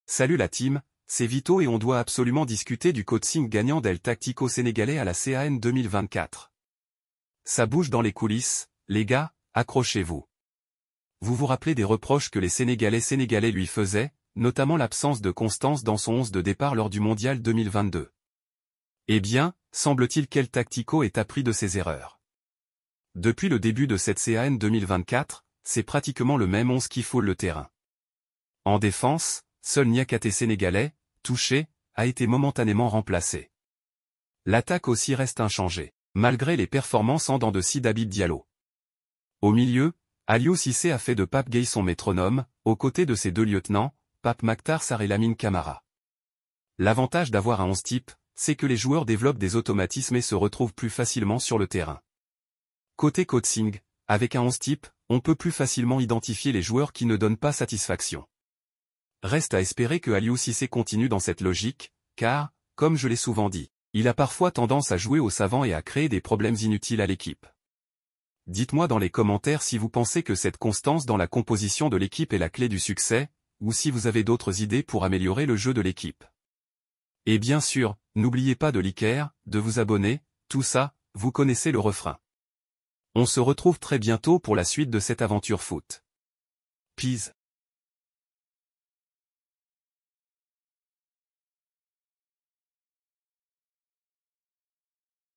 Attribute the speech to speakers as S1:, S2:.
S1: Salut la team, c'est Vito et on doit absolument discuter du coaching gagnant d'El Tactico sénégalais à la CAN 2024. Ça bouge dans les coulisses, les gars, accrochez-vous. Vous vous rappelez des reproches que les Sénégalais lui faisaient, notamment l'absence de constance dans son 11 de départ lors du Mondial 2022. Eh bien, semble-t-il qu'El Tactico ait appris de ses erreurs. Depuis le début de cette CAN 2024, c'est pratiquement le même 11 qui foule le terrain. En défense, seul Niakhaté sénégalais, touché, a été momentanément remplacé. L'attaque aussi reste inchangée, malgré les performances en dents de scie d'Habib Diallo. Au milieu, Aliou Cissé a fait de Pape Gueye son métronome, aux côtés de ses deux lieutenants, Pape Makhtar Sarr et Lamine Camara. L'avantage d'avoir un 11 type, c'est que les joueurs développent des automatismes et se retrouvent plus facilement sur le terrain. Côté coaching, avec un 11 type, on peut plus facilement identifier les joueurs qui ne donnent pas satisfaction. Reste à espérer que Aliou Cissé continue dans cette logique, car, comme je l'ai souvent dit, il a parfois tendance à jouer au savant et à créer des problèmes inutiles à l'équipe. Dites-moi dans les commentaires si vous pensez que cette constance dans la composition de l'équipe est la clé du succès, ou si vous avez d'autres idées pour améliorer le jeu de l'équipe. Et bien sûr, n'oubliez pas de liker, de vous abonner, tout ça, vous connaissez le refrain. On se retrouve très bientôt pour la suite de cette aventure foot. Peace.